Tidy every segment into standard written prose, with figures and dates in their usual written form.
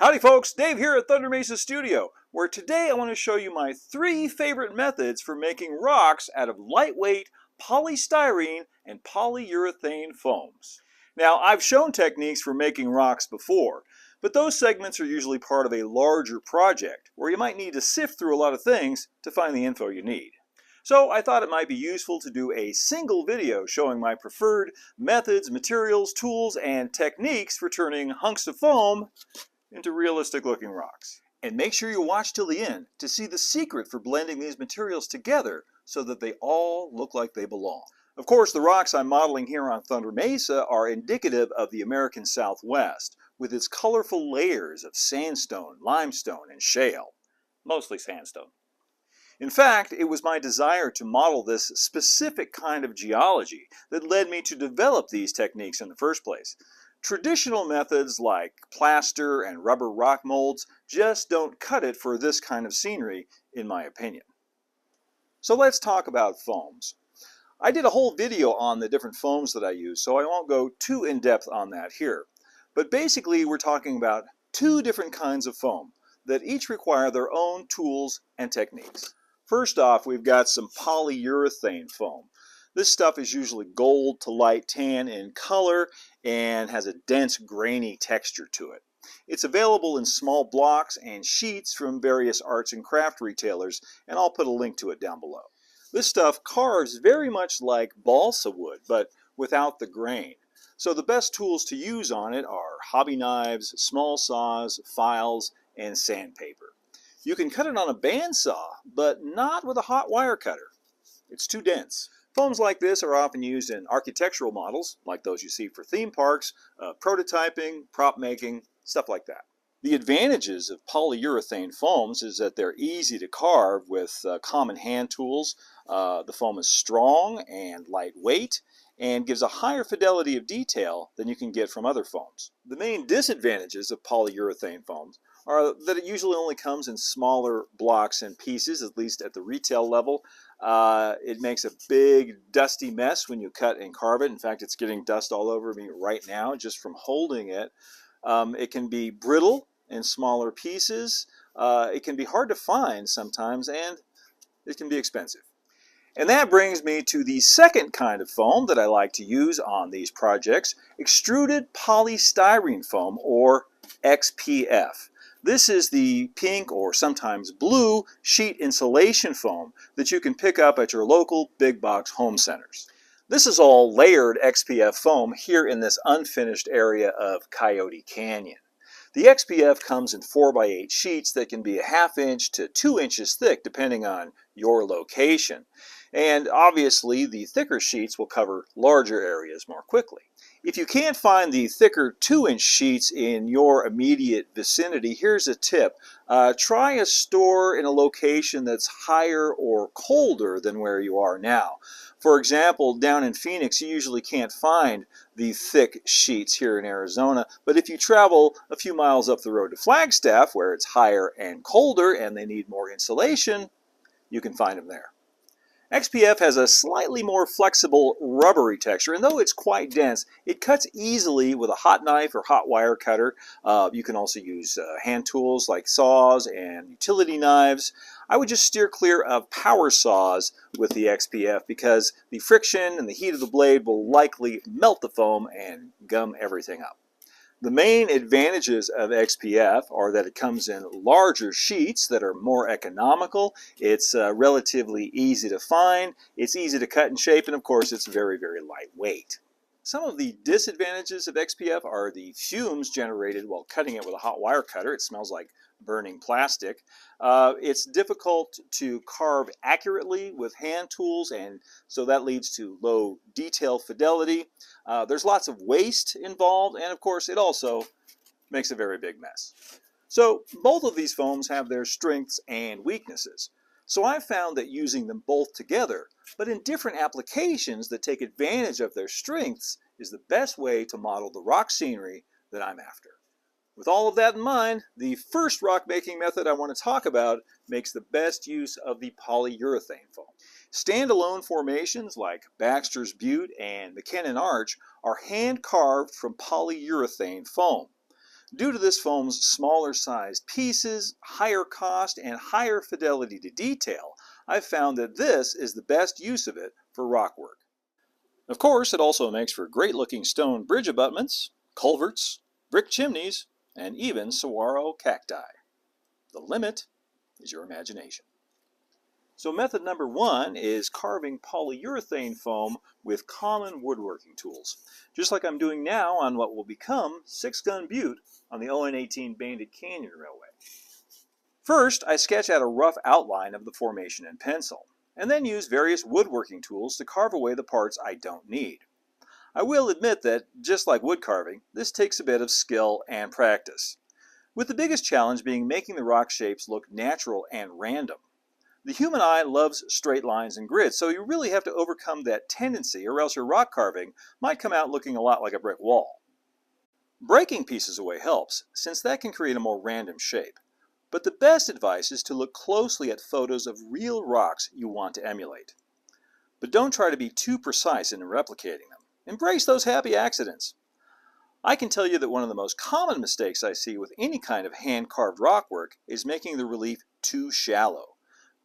Howdy folks, Dave here at Thunder Mesa Studio, where today I want to show you my 3 favorite methods for making rocks out of lightweight polystyrene and polyurethane foams. Now, I've shown techniques for making rocks before, but those segments are usually part of a larger project where you might need to sift through a lot of things to find the info you need. So I thought it might be useful to do a single video showing my preferred methods, materials, tools, and techniques for turning hunks of foam into realistic looking rocks. And make sure you watch till the end to see the secret for blending these materials together so that they all look like they belong. Of course, the rocks I'm modeling here on Thunder Mesa are indicative of the American Southwest, with its colorful layers of sandstone, limestone, and shale. Mostly sandstone. In fact, it was my desire to model this specific kind of geology that led me to develop these techniques in the first place. Traditional methods like plaster and rubber rock molds just don't cut it for this kind of scenery, in my opinion. So let's talk about foams. I did a whole video on the different foams that I use, so I won't go too in-depth on that here. But basically, we're talking about 2 different kinds of foam that each require their own tools and techniques. First off, we've got some polyurethane foam. This stuff is usually gold to light tan in color and has a dense, grainy texture to it. It's available in small blocks and sheets from various arts and craft retailers, and I'll put a link to it down below. This stuff carves very much like balsa wood, but without the grain. So the best tools to use on it are hobby knives, small saws, files, and sandpaper. You can cut it on a bandsaw, but not with a hot wire cutter. It's too dense. Foams like this are often used in architectural models, like those you see for theme parks, prototyping, prop making, stuff like that. The advantages of polyurethane foams is that they're easy to carve with common hand tools. The foam is strong and lightweight and gives a higher fidelity of detail than you can get from other foams. The main disadvantages of polyurethane foams are that it usually only comes in smaller blocks and pieces, at least at the retail level. It makes a big dusty mess when you cut and carve it. In fact, it's getting dust all over me right now just from holding it. It can be brittle in smaller pieces. It can be hard to find sometimes, and it can be expensive. And that brings me to the second kind of foam that I like to use on these projects, extruded polystyrene foam, or XPF. This is the pink or sometimes blue sheet insulation foam that you can pick up at your local big box home centers. This is all layered XPF foam here in this unfinished area of Coyote Canyon. The XPF comes in 4x8 sheets that can be a ½ inch to 2 inches thick depending on your location. And obviously the thicker sheets will cover larger areas more quickly. If you can't find the thicker 2-inch sheets in your immediate vicinity, here's a tip. Try a store in a location that's higher or colder than where you are now. For example, down in Phoenix, you usually can't find the thick sheets here in Arizona, but if you travel a few miles up the road to Flagstaff, where it's higher and colder and they need more insulation, you can find them there. XPF has a slightly more flexible rubbery texture, and though it's quite dense, it cuts easily with a hot knife or hot wire cutter. You can also use hand tools like saws and utility knives. I would just steer clear of power saws with the XPF because the friction and the heat of the blade will likely melt the foam and gum everything up. The main advantages of XPF are that it comes in larger sheets that are more economical, it's relatively easy to find, it's easy to cut and shape, and of course it's very, very lightweight. Some of the disadvantages of XPF are the fumes generated while cutting it with a hot wire cutter. It smells like burning plastic. It's difficult to carve accurately with hand tools, and so that leads to low detail fidelity. There's lots of waste involved, and of course it also makes a very big mess. So both of these foams have their strengths and weaknesses. So I've found that using them both together, but in different applications that take advantage of their strengths, is the best way to model the rock scenery that I'm after. With all of that in mind, the first rock making method I want to talk about makes the best use of the polyurethane foam. Standalone formations like Baxter's Butte and McKinnon Arch are hand carved from polyurethane foam. Due to this foam's smaller sized pieces, higher cost, and higher fidelity to detail, I've found that this is the best use of it for rockwork. Of course, it also makes for great looking stone bridge abutments, culverts, brick chimneys, and even saguaro cacti. The limit is your imagination. So method number 1 is carving polyurethane foam with common woodworking tools, just like I'm doing now on what will become 6-Gun Butte on the ON-18 Bandit Canyon Railway. First, I sketch out a rough outline of the formation in pencil, and then use various woodworking tools to carve away the parts I don't need. I will admit that, just like wood carving, this takes a bit of skill and practice, with the biggest challenge being making the rock shapes look natural and random. The human eye loves straight lines and grids, so you really have to overcome that tendency, or else your rock carving might come out looking a lot like a brick wall. Breaking pieces away helps, since that can create a more random shape. But the best advice is to look closely at photos of real rocks you want to emulate. But don't try to be too precise in replicating them. Embrace those happy accidents. I can tell you that one of the most common mistakes I see with any kind of hand-carved rockwork is making the relief too shallow.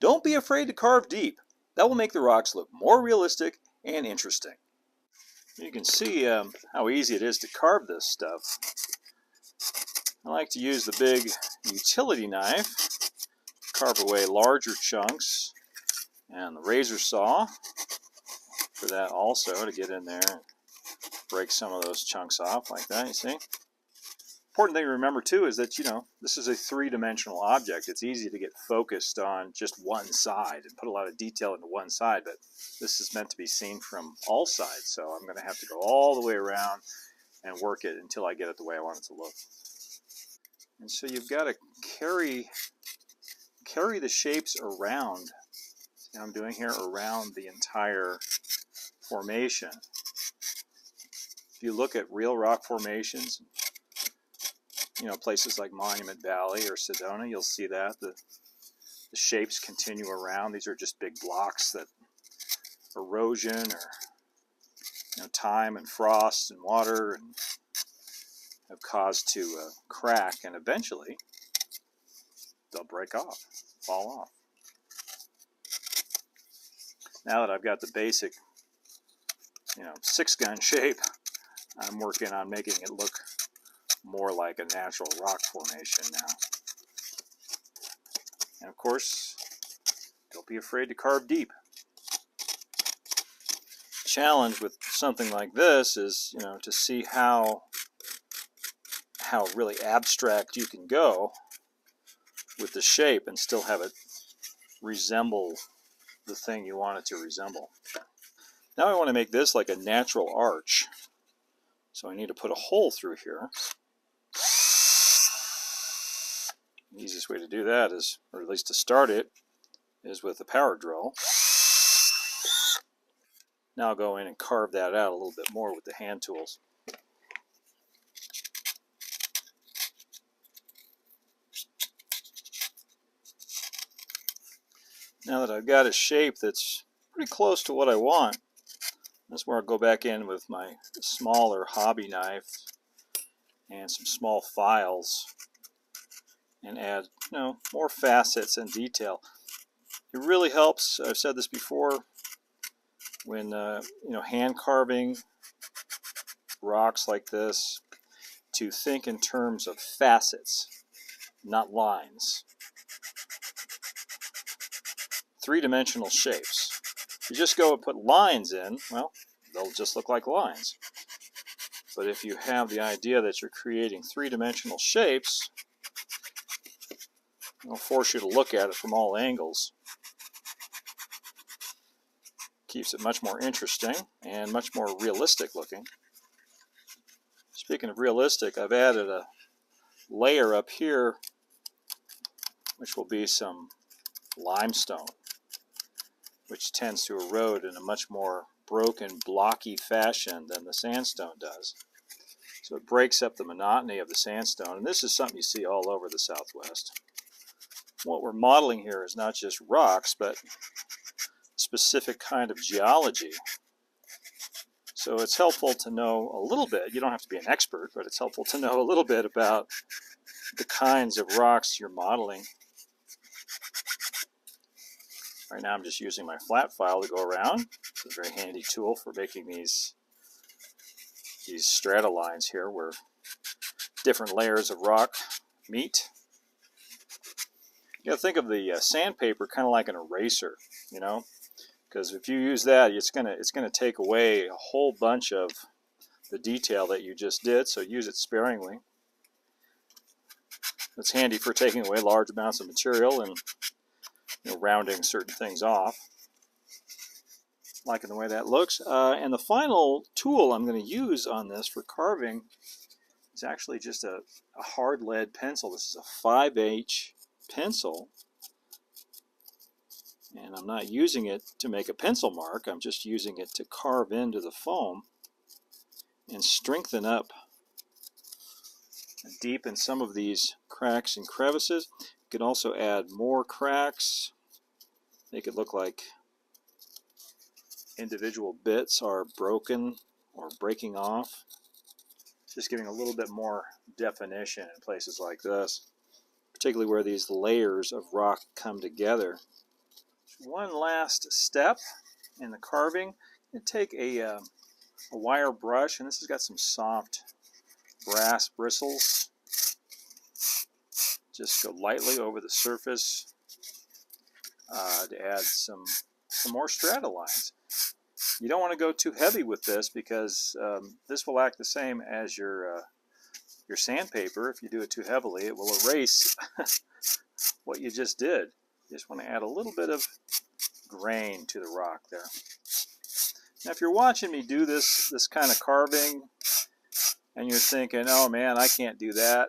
Don't be afraid to carve deep. That will make the rocks look more realistic and interesting. You can see how easy it is to carve this stuff. I like to use the big utility knife, carve away larger chunks, and the razor saw for that also, to get in there and break some of those chunks off like that, you see. Important thing to remember too is that, this is a three-dimensional object. It's easy to get focused on just one side and put a lot of detail into one side, but this is meant to be seen from all sides, so I'm going to have to go all the way around and work it until I get it the way I want it to look. And so you've got to carry the shapes around. See what I'm doing here? Around the entire formation. If you look at real rock formations, places like Monument Valley or Sedona, you'll see that the shapes continue around. These are just big blocks that erosion or time and frost and water and have caused to crack, and eventually they'll break off, fall off. Now that I've got the basic 6-gun shape, I'm working on making it look more like a natural rock formation now. And of course, don't be afraid to carve deep. The challenge with something like this is, to see how really abstract you can go with the shape and still have it resemble the thing you want it to resemble. Now I want to make this like a natural arch. So I need to put a hole through here. The easiest way to do that is, or at least to start it, is with a power drill. Now I'll go in and carve that out a little bit more with the hand tools. Now that I've got a shape that's pretty close to what I want, that's where I'll go back in with my smaller hobby knife and some small files and add, more facets and detail. It really helps, I've said this before, when, hand carving rocks like this, to think in terms of facets, not lines. Three-dimensional shapes. If you just go and put lines in, well, they'll just look like lines. But if you have the idea that you're creating three-dimensional shapes, it'll force you to look at it from all angles. Keeps it much more interesting and much more realistic looking. Speaking of realistic, I've added a layer up here, which will be some limestone, which tends to erode in a much more broken, blocky fashion than the sandstone does. So it breaks up the monotony of the sandstone, and this is something you see all over the Southwest. What we're modeling here is not just rocks, but a specific kind of geology. So it's helpful to know a little bit. You don't have to be an expert, but it's helpful to know a little bit about the kinds of rocks you're modeling. Right now I'm just using my flat file to go around. It's a very handy tool for making these strata lines here where different layers of rock meet. You gotta think of the sandpaper kind of like an eraser, you know, because if you use that, it's gonna take away a whole bunch of the detail that you just did. So use it sparingly. It's handy for taking away large amounts of material and, you know, rounding certain things off. Liking the way that looks. And the final tool I'm going to use on this for carving is actually just a hard lead pencil. This is a 5H pencil. And I'm not using it to make a pencil mark. I'm just using it to carve into the foam and strengthen up and deepen some of these cracks and crevices. You can also add more cracks. Make it look like individual bits are broken or breaking off. Just giving a little bit more definition in places like this, particularly where these layers of rock come together. One last step in the carving, you take a wire brush, and this has got some soft brass bristles. Just go lightly over the surface to add some more strata lines. You don't want to go too heavy with this because this will act the same as your sandpaper. If you do it too heavily, it will erase what you just did. You just want to add a little bit of grain to the rock there. Now, if you're watching me do this kind of carving and you're thinking, oh man, I can't do that,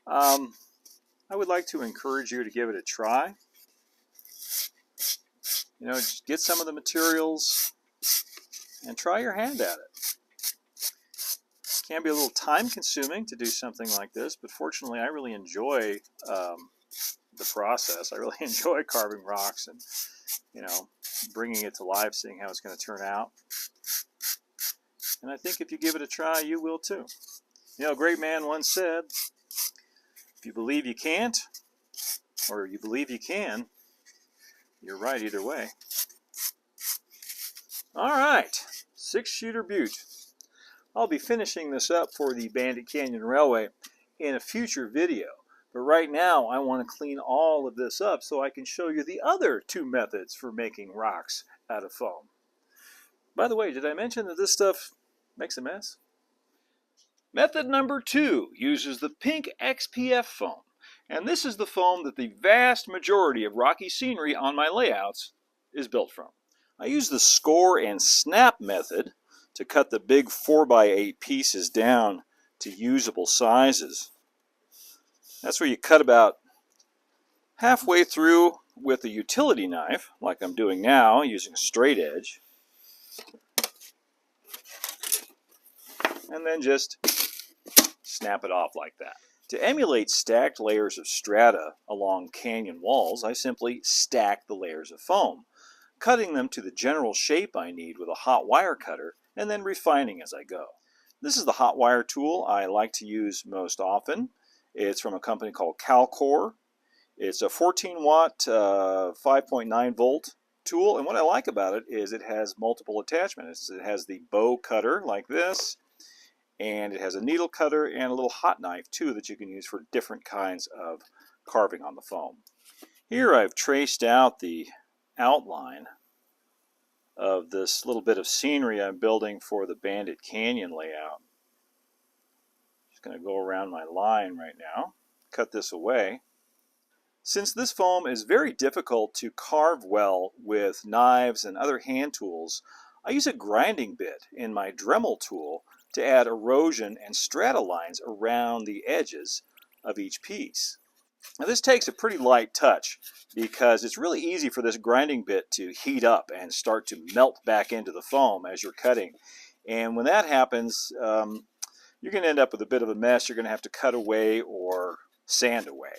I would like to encourage you to give it a try. You know, just get some of the materials and try your hand at it. It can be a little time consuming to do something like this, but fortunately I really enjoy the process. I really enjoy carving rocks and, you know, bringing it to life, seeing how it's going to turn out. And I think if you give it a try, you will too. You know, a great man once said, if you believe you can't, or you believe you can, you're right either way. All right, 6-shooter butte. I'll be finishing this up for the Bandit Canyon Railway in a future video. But right now, I want to clean all of this up so I can show you the other 2 methods for making rocks out of foam. By the way, did I mention that this stuff makes a mess? Method number 2 uses the pink XPF foam. And this is the foam that the vast majority of rocky scenery on my layouts is built from. I use the score and snap method to cut the big 4x8 pieces down to usable sizes. That's where you cut about halfway through with a utility knife, like I'm doing now, using a straight edge. And then just snap it off like that. To emulate stacked layers of strata along canyon walls, I simply stack the layers of foam, cutting them to the general shape I need with a hot wire cutter, and then refining as I go. This is the hot wire tool I like to use most often. It's from a company called Calcor. It's a 14-watt, 5.9 volt tool, and what I like about it is it has multiple attachments. It has the bow cutter like this, and it has a needle cutter and a little hot knife too that you can use for different kinds of carving on the foam. Here I've traced out the outline of this little bit of scenery I'm building for the Bandit Canyon layout. Just going to go around my line right now, cut this away. Since this foam is very difficult to carve well with knives and other hand tools, I use a grinding bit in my Dremel tool to add erosion and strata lines around the edges of each piece. Now this takes a pretty light touch because it's really easy for this grinding bit to heat up and start to melt back into the foam as you're cutting. And when that happens, you're going to end up with a bit of a mess. You're going to have to cut away or sand away.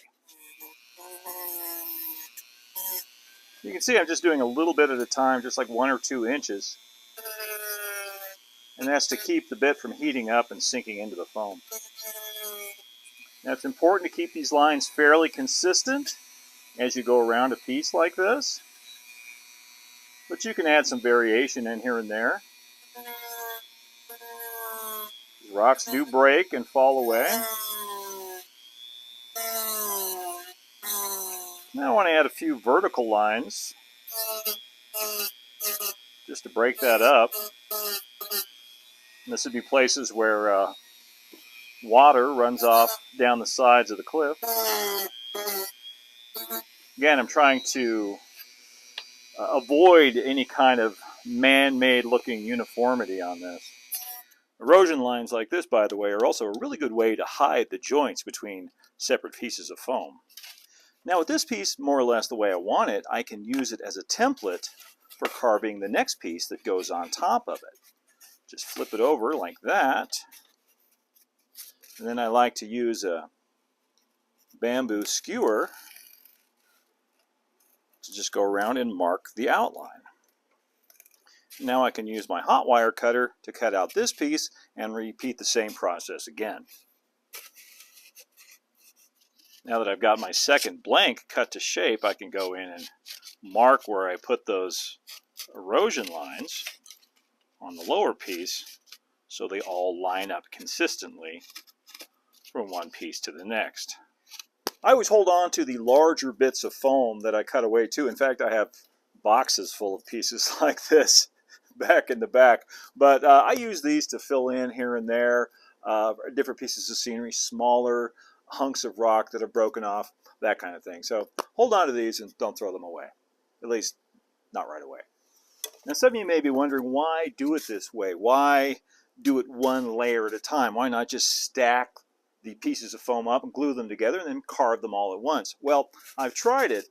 You can see I'm just doing a little bit at a time, just like 1 or 2 inches. and that's to keep the bit from heating up and sinking into the foam. Now it's important to keep these lines fairly consistent as you go around a piece like this, but you can add some variation in here and there. Rocks do break and fall away. Now I want to add a few vertical lines just to break that up. And this would be places where water runs off down the sides of the cliff. Again, I'm trying to avoid any kind of man-made looking uniformity on this. Erosion lines like this, by the way, are also a really good way to hide the joints between separate pieces of foam. Now with this piece more or less the way I want it, I can use it as a template for carving the next piece that goes on top of it. Just flip it over like that. And then I like to use a bamboo skewer to just go around and mark the outline. Now I can use my hot wire cutter to cut out this piece and repeat the same process again. Now that I've got my second blank cut to shape, I can go in and mark where I put those erosion lines on the lower piece so they all line up consistently from one piece to the next. I always hold on to the larger bits of foam that I cut away too. In fact, I have boxes full of pieces like this back in the back. But I use these to fill in here and there different pieces of scenery, smaller hunks of rock that have broken off, that kind of thing. So hold on to these and don't throw them away. At least not right away. Now some of you may be wondering, why do it this way? Why do it one layer at a time? Why not just stack the pieces of foam up and glue them together and then carve them all at once? Well, I've tried it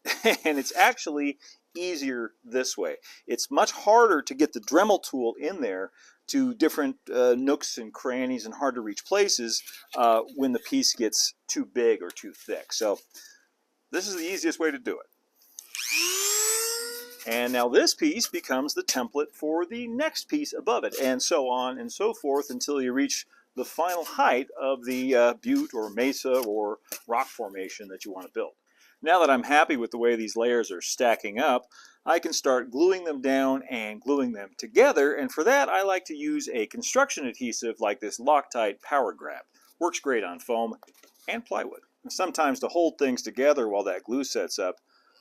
and it's actually easier this way. It's much harder to get the Dremel tool in there to different nooks and crannies and hard to reach places when the piece gets too big or too thick. So this is the easiest way to do it. And now this piece becomes the template for the next piece above it, and so on and so forth until you reach the final height of the butte or mesa or rock formation that you want to build. Now that I'm happy with the way these layers are stacking up, I can start gluing them down and gluing them together, and for that I like to use a construction adhesive like this Loctite Power Grab. Works great on foam and plywood. And sometimes to hold things together while that glue sets up,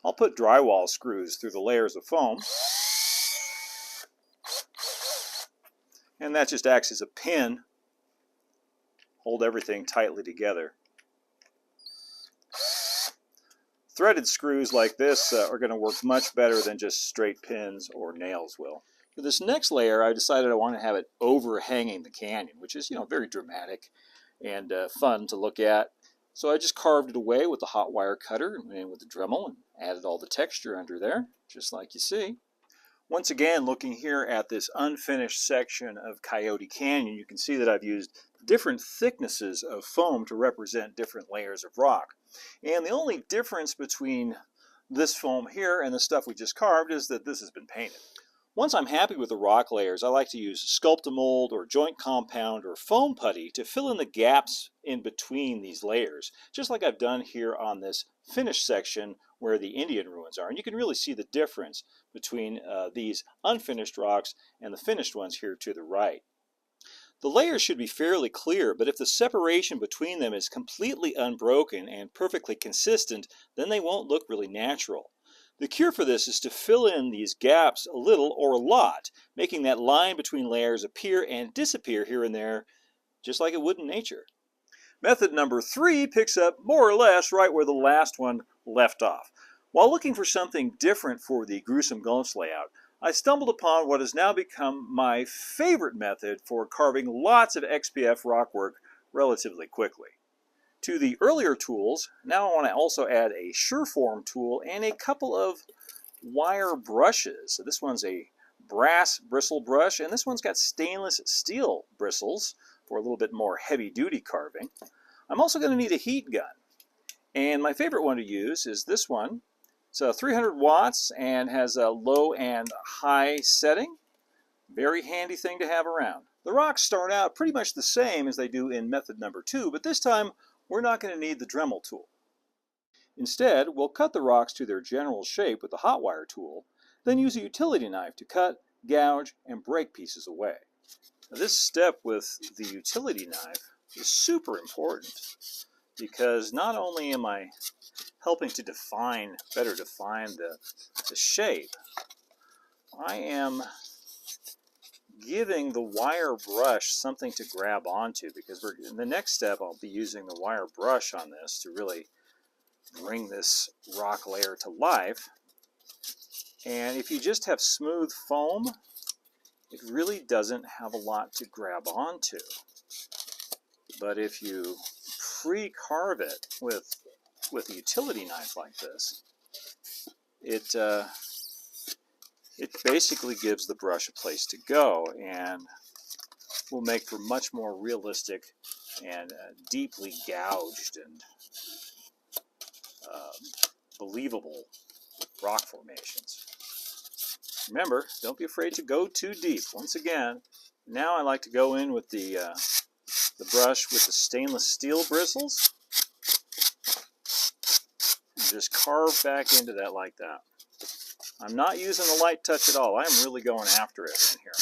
I'll put drywall screws through the layers of foam, and that just acts as a pin. Hold everything tightly together. Threaded screws like this are going to work much better than just straight pins or nails will. For this next layer, I decided I want to have it overhanging the canyon, which is, very dramatic and fun to look at. So I just carved it away with the hot wire cutter and with the Dremel and added all the texture under there, just like you see. Once again, looking here at this unfinished section of Coyote Canyon, you can see that I've used different thicknesses of foam to represent different layers of rock. And the only difference between this foam here and the stuff we just carved is that this has been painted. Once I'm happy with the rock layers, I like to use Sculpt-A-Mold or joint compound or foam putty to fill in the gaps in between these layers, just like I've done here on this finished section where the Indian ruins are. And you can really see the difference between these unfinished rocks and the finished ones here to the right. The layers should be fairly clear, but if the separation between them is completely unbroken and perfectly consistent, then they won't look really natural. The cure for this is to fill in these gaps a little or a lot, making that line between layers appear and disappear here and there, just like it would in nature. Method number 3 picks up more or less right where the last one left off. While looking for something different for the Gruesome Gulch layout, I stumbled upon what has now become my favorite method for carving lots of XPF rockwork relatively quickly. To the earlier tools, now I want to also add a Sureform tool and a couple of wire brushes. So this one's a brass bristle brush, and this one's got stainless steel bristles for a little bit more heavy-duty carving. I'm also going to need a heat gun, and my favorite one to use is this one. It's 300 watts and has a low and high setting. Very handy thing to have around. The rocks start out pretty much the same as they do in method number 2, but this time we're not going to need the Dremel tool. Instead, we'll cut the rocks to their general shape with the hot wire tool, then use a utility knife to cut, gouge, and break pieces away. Now, this step with the utility knife is super important because not only am I helping to better define the shape, I am giving the wire brush something to grab onto, because in the next step I'll be using the wire brush on this to really bring this rock layer to life. And if you just have smooth foam, it really doesn't have a lot to grab onto. But if you pre-carve it with a utility knife like this, it basically gives the brush a place to go and will make for much more realistic and deeply gouged and believable rock formations. Remember, don't be afraid to go too deep. Once again, now I like to go in with the brush with the stainless steel bristles and just carve back into that like that. I'm not using the light touch at all. I am really going after it in here.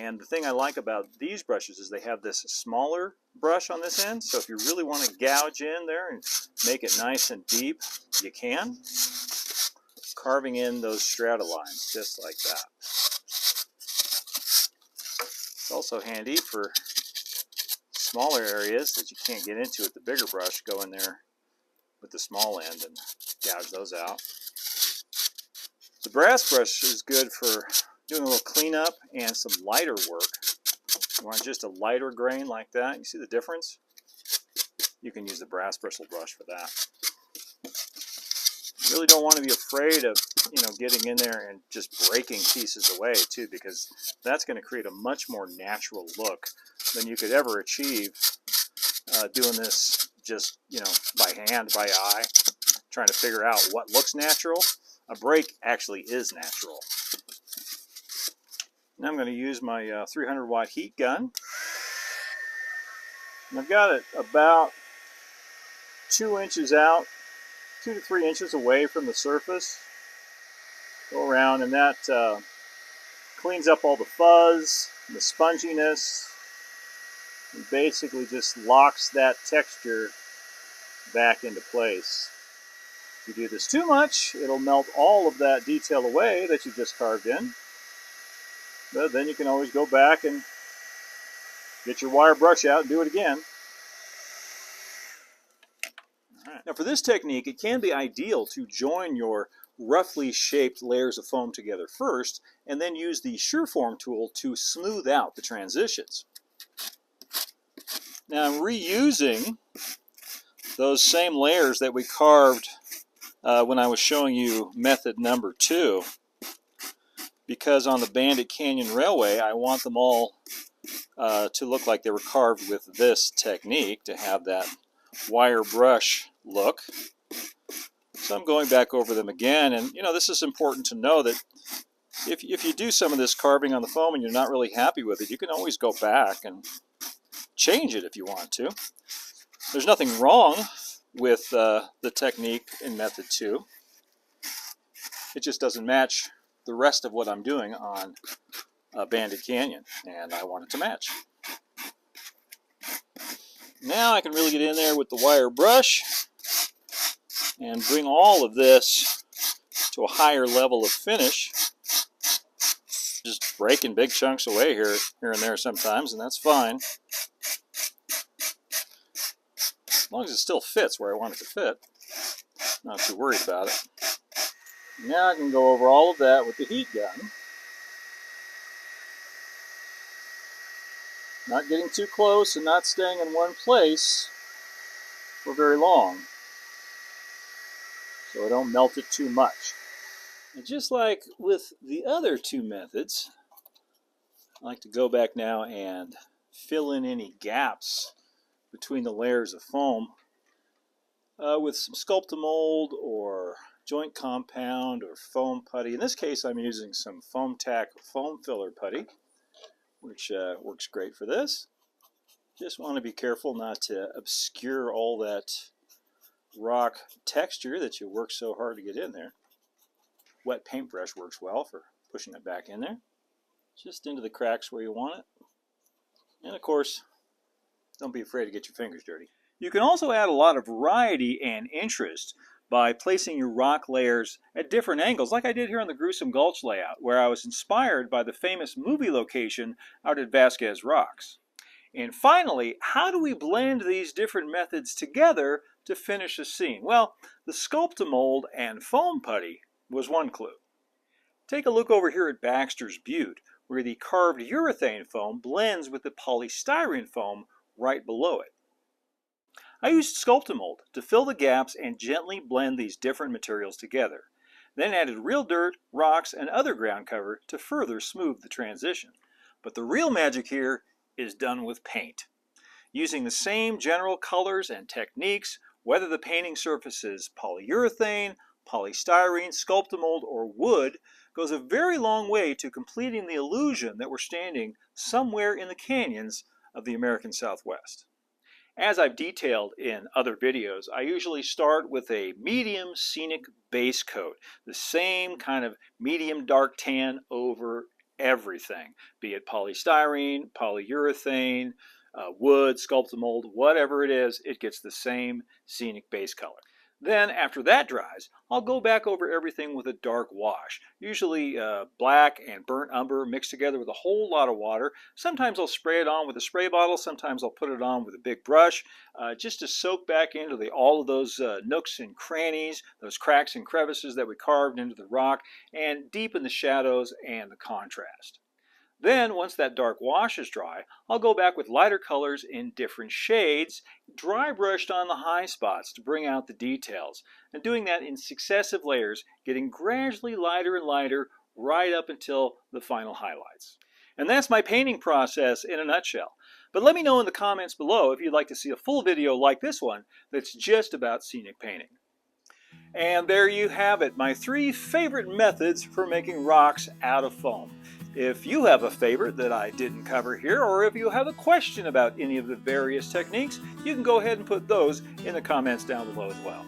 And the thing I like about these brushes is they have this smaller brush on this end, so if you really want to gouge in there and make it nice and deep, you can. Carving in those strata lines just like that. It's also handy for smaller areas that you can't get into with the bigger brush. Go in there with the small end and gouge those out. The brass brush is good for doing a little cleanup and some lighter work. You want just a lighter grain like that. You see the difference? You can use the brass bristle brush for that. You really don't want to be afraid of, getting in there and just breaking pieces away too, because that's going to create a much more natural look than you could ever achieve doing this just, by hand, by eye, trying to figure out what looks natural. A break actually is natural. Now I'm going to use my 300 watt heat gun. And I've got it about 2 inches out, 2 to 3 inches away from the surface. Go around, and that cleans up all the fuzz, the sponginess, and basically just locks that texture back into place. If you do this too much, it'll melt all of that detail away that you just carved in. But then you can always go back and get your wire brush out and do it again. All right. Now for this technique, it can be ideal to join your roughly shaped layers of foam together first, and then use the Sureform tool to smooth out the transitions. Now I'm reusing those same layers that we carved when I was showing you method number 2, because on the Bandit Canyon Railway I want them all to look like they were carved with this technique, to have that wire brush look. So I'm going back over them again, and this is important to know that if you do some of this carving on the foam and you're not really happy with it, you can always go back and change it if you want to. There's nothing wrong with the technique in method 2. It just doesn't match the rest of what I'm doing on Bandit Canyon, and I want it to match. Now I can really get in there with the wire brush and bring all of this to a higher level of finish. Just breaking big chunks away here and there sometimes, and that's fine. As long as it still fits where I want it to fit. Not too worried about it. Now I can go over all of that with the heat gun. Not getting too close and not staying in one place for very long, so I don't melt it too much. And just like with the other 2 methods, I like to go back now and fill in any gaps between the layers of foam with some Sculpt-A-Mold or joint compound or foam putty. In this case, I'm using some Foam Tack foam filler putty, which works great for this. Just want to be careful not to obscure all that rock texture that you work so hard to get in there. Wet paintbrush works well for pushing it back in there, just into the cracks where you want it. And of course, don't be afraid to get your fingers dirty. You can also add a lot of variety and interest by placing your rock layers at different angles, like I did here on the Gruesome Gulch layout, where I was inspired by the famous movie location out at Vasquez Rocks. And finally, how do we blend these different methods together to finish a scene? Well, the Sculpt-A-Mold and foam putty was one clue. Take a look over here at Baxter's Butte, where the carved urethane foam blends with the polystyrene foam right below it. I used Sculpt-A-Mold to fill the gaps and gently blend these different materials together. Then added real dirt, rocks, and other ground cover to further smooth the transition. But the real magic here is done with paint. Using the same general colors and techniques, whether the painting surface is polyurethane, polystyrene, Sculpt-A-Mold, or wood, goes a very long way to completing the illusion that we're standing somewhere in the canyons of the American Southwest. As I've detailed in other videos, I usually start with a medium scenic base coat, the same kind of medium dark tan over everything, be it polystyrene, polyurethane, wood, Sculpt-A-Mold, whatever it is, it gets the same scenic base color. Then, after that dries, I'll go back over everything with a dark wash, usually black and burnt umber mixed together with a whole lot of water. Sometimes I'll spray it on with a spray bottle, sometimes I'll put it on with a big brush, just to soak back into all of those nooks and crannies, those cracks and crevices that we carved into the rock, and deepen the shadows and the contrast. Then, once that dark wash is dry, I'll go back with lighter colors in different shades, dry brushed on the high spots to bring out the details, and doing that in successive layers, getting gradually lighter and lighter right up until the final highlights. And that's my painting process in a nutshell. But let me know in the comments below if you'd like to see a full video like this one that's just about scenic painting. And there you have it, my 3 favorite methods for making rocks out of foam. If you have a favorite that I didn't cover here, or if you have a question about any of the various techniques, you can go ahead and put those in the comments down below as well.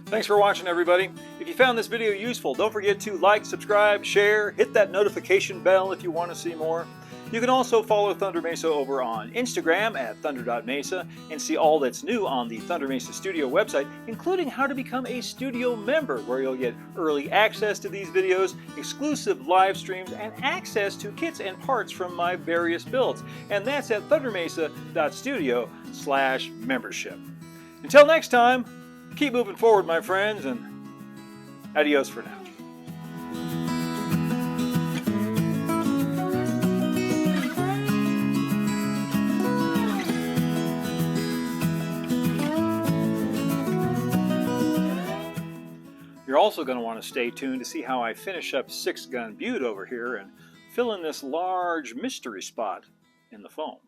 Thanks for watching, everybody. If you found this video useful, don't forget to like, subscribe, share, hit that notification bell if you want to see more. You can also follow Thunder Mesa over on Instagram at thunder.mesa and see all that's new on the Thunder Mesa Studio website, including how to become a studio member, where you'll get early access to these videos, exclusive live streams, and access to kits and parts from my various builds. And that's at thundermesa.studio/membership. Until next time, keep moving forward, my friends, and adios for now. You're also going to want to stay tuned to see how I finish up 6 Gun Butte over here and fill in this large mystery spot in the foam.